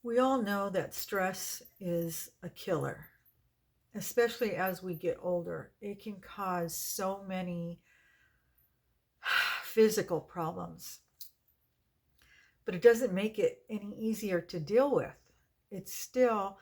We all know that stress is a killer, especially as we get older. It can cause so many physical problems, but it doesn't make it any easier to deal with. It's still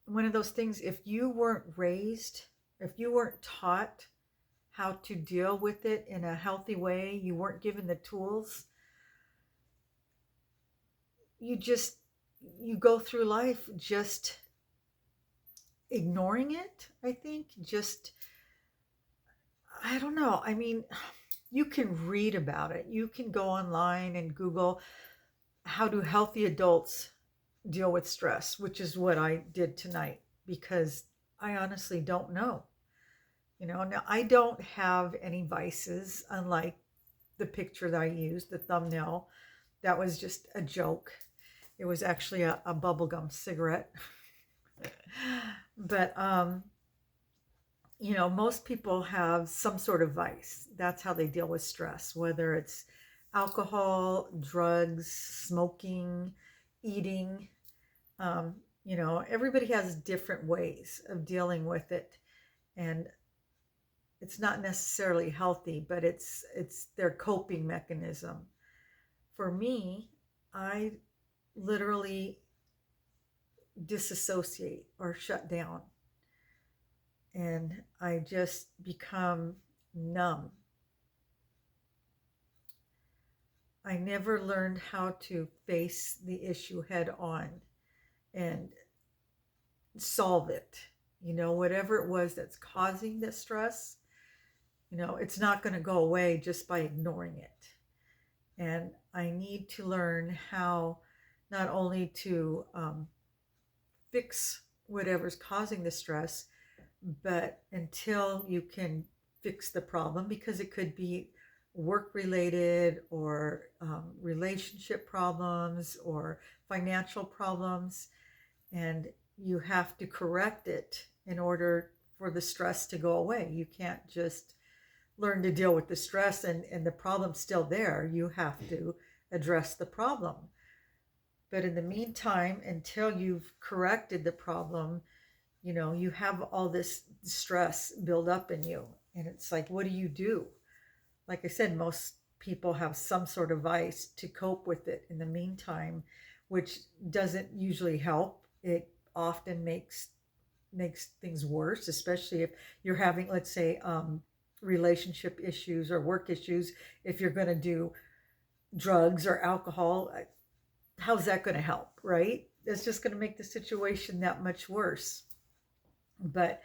one of those things, if you weren't raised, if you weren't taught how to deal with it in a healthy way, you weren't given the tools, you just you go through life just ignoring it, I think. Just I don't know. I mean, you can read about it. You can go online and Google how do healthy adults deal with stress, which is what I did tonight because I honestly don't know. Now I don't have any vices, unlike the picture that I used, the thumbnail. That was just a joke. It was actually a bubblegum cigarette. But most people have some sort of vice. That's how they deal with stress, whether it's alcohol, drugs, smoking, eating. Um, Everybody has different ways of dealing with it, and it's not necessarily healthy, but it's their coping mechanism. For me, I literally disassociate or shut down, and I just become numb. I never learned how to face the issue head on and solve it. Whatever it was that's causing the stress, it's not going to go away just by ignoring it. And I need to learn how not only to fix whatever's causing the stress, but until you can fix the problem, because it could be work related or relationship problems or financial problems, and you have to correct it in order for the stress to go away. You can't just learn to deal with the stress and the problem's still there. You have to address the problem. But in the meantime, until you've corrected the problem, you have all this stress build up in you. And it's like, what do you do? Like I said, most people have some sort of vice to cope with it in the meantime, which doesn't usually help. It often makes things worse, especially if you're having, let's say, relationship issues or work issues. If you're going to do drugs or alcohol, how's that going to help, right? It's just going to make the situation that much worse. But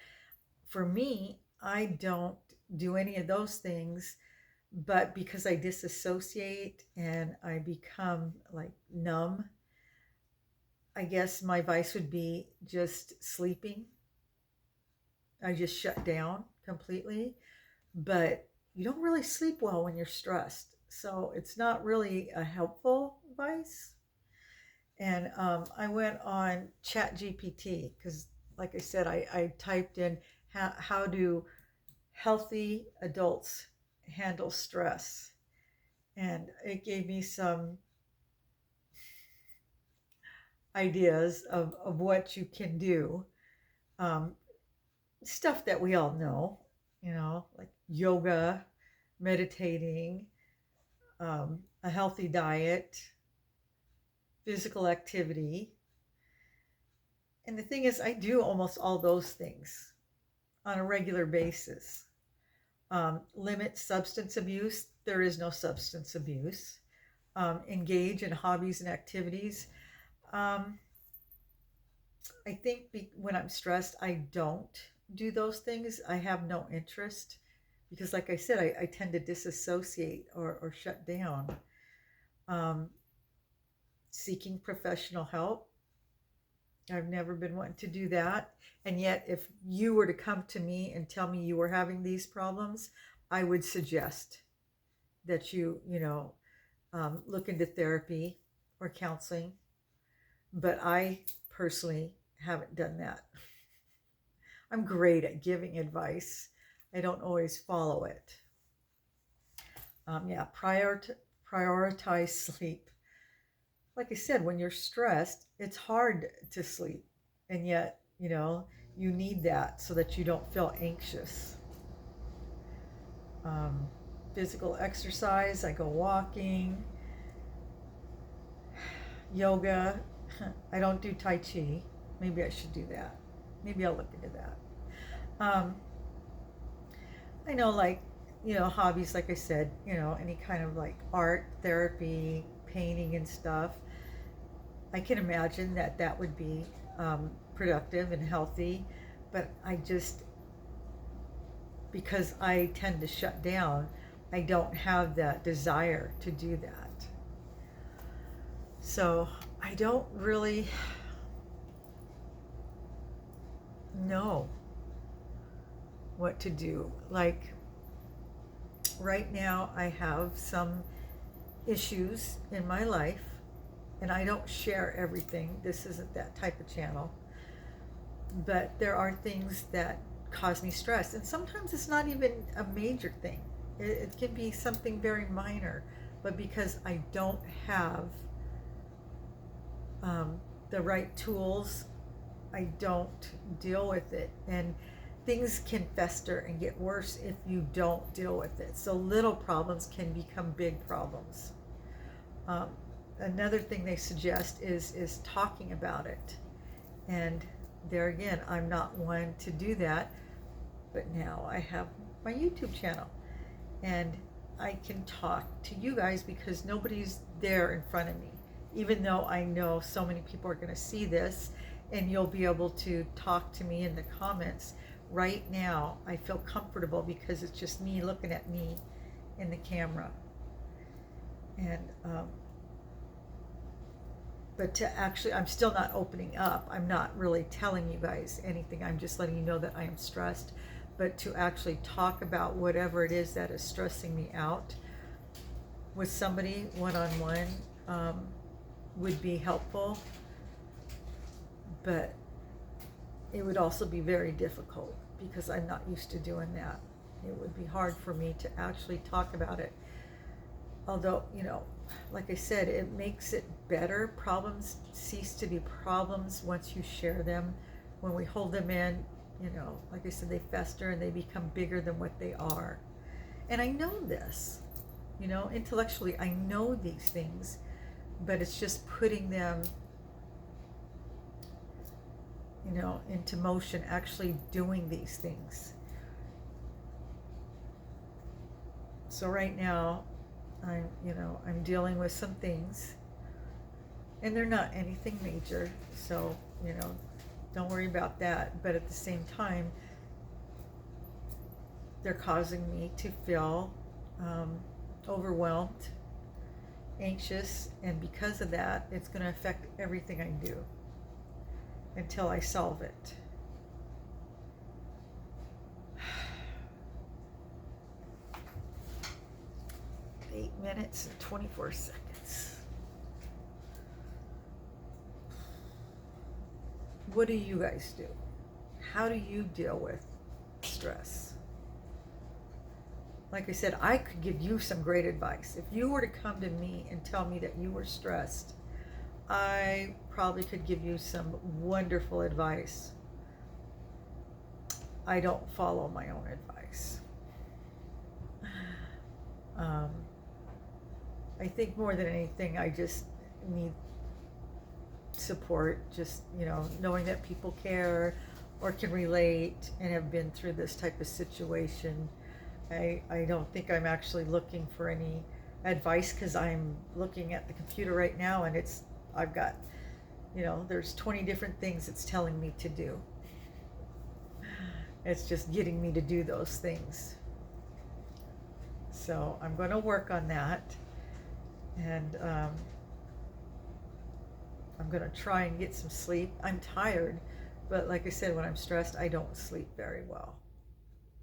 for me, I don't do any of those things, but because I disassociate and I become like numb, I guess my vice would be just sleeping. I just shut down completely. But you don't really sleep well when you're stressed. So it's not really a helpful vice. And I went on Chat GPT because, like I said, I typed in how do healthy adults handle stress? And it gave me some ideas of what you can do. Um, Stuff that we all know, like yoga, meditating, a healthy diet, physical activity. And the thing is, I do almost all those things on a regular basis. Limit substance abuse. There is no substance abuse. Engage in hobbies and activities. Um, I think when I'm stressed, I don't do those things. I have no interest because, like I said, I tend to disassociate or shut down. Um, Seeking professional help. I've never been wanting to do that. And yet, if you were to come to me and tell me you were having these problems, I would suggest that you look into therapy or counseling. But I personally haven't done that. I'm great at giving advice. I don't always follow it. Yeah, prioritize sleep. like I said, when you're stressed, it's hard to sleep. And yet, you need that so that you don't feel anxious. Um, Physical exercise, I go walking, yoga. I don't do Tai Chi. Maybe I should do that. Maybe I'll look into that. Um, I know, like, hobbies, like I said, any kind of like art, therapy, painting, and stuff. I can imagine that that would be productive and healthy, but because I tend to shut down, I don't have that desire to do that. So I don't really know what to do. Like right now, I have some issues in my life, and I don't share everything. This isn't that type of channel. But there are things that cause me stress. And sometimes it's not even a major thing, it can be something very minor. But because I don't have the right tools, I don't deal with it. And things can fester and get worse if you don't deal with it. So little problems can become big problems. Um, Another thing they suggest is talking about it. And there again, I'm not one to do that, but now I have my YouTube channel and I can talk to you guys because nobody's there in front of me. Even though I know so many people are going to see this and you'll be able to talk to me in the comments. Right now, I feel comfortable because it's just me looking at me in the camera. And but to actually, I'm still not opening up. I'm not really telling you guys anything. I'm just letting you know that I am stressed. But to actually talk about whatever it is that is stressing me out with somebody one on one would be helpful. But it would also be very difficult because I'm not used to doing that. It would be hard for me to actually talk about it. Although, like I said, it makes it better. Problems cease to be problems once you share them. When we hold them in, like I said, they fester and they become bigger than what they are. And I know this, intellectually, I know these things, but it's just putting them, into motion, actually doing these things. So right now, I'm dealing with some things, and they're not anything major, so, don't worry about that. But at the same time, they're causing me to feel overwhelmed, anxious, and because of that, it's going to affect everything I do until I solve it. 8 minutes and 24 seconds. What do you guys do? How do you deal with stress? Like I said, I could give you some great advice. If you were to come to me and tell me that you were stressed, I probably could give you some wonderful advice. I don't follow my own advice. I think more than anything, I just need support, just, knowing that people care or can relate and have been through this type of situation. I don't think I'm actually looking for any advice because I'm looking at the computer right now and I've got, there's 20 different things it's telling me to do. It's just getting me to do those things. So I'm going to work on that. And I'm going to try and get some sleep. I'm tired, but like I said, when I'm stressed, I don't sleep very well.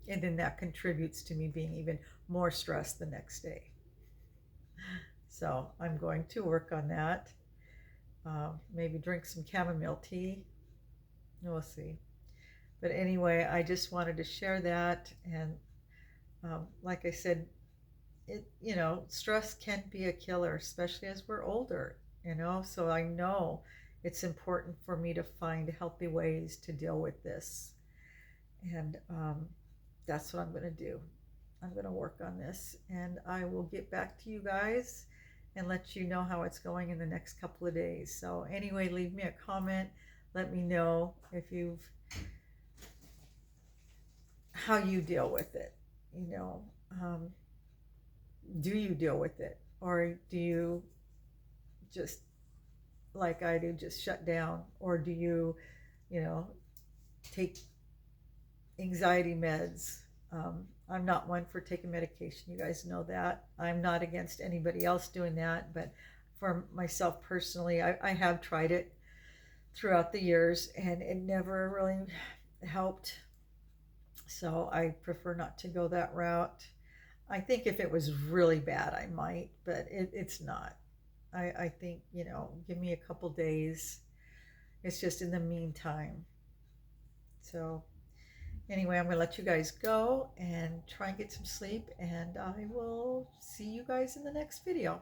And then that contributes to me being even more stressed the next day. So I'm going to work on that. Maybe drink some chamomile tea. We'll see. But anyway, I just wanted to share that. And like I said, stress can be a killer, especially as we're older. you know, so I know it's important for me to find healthy ways to deal with this. And that's what I'm going to do. I'm going to work on this, and I will get back to you guys and let you know how it's going in the next couple of days. So anyway, leave me a comment. Let me know if you've how you deal with it. You know, um, do you deal with it, or do you just like I do, just shut down, or do you, you know, take anxiety meds? I'm not one for taking medication. You guys know that. I'm not against anybody else doing that, but for myself personally, I have tried it throughout the years and it never really helped. So I prefer not to go that route. I think if it was really bad, I might, but it's not. I think, you know, give me a couple days. It's just in the meantime. So anyway, I'm going to let you guys go and try and get some sleep, and I will see you guys in the next video.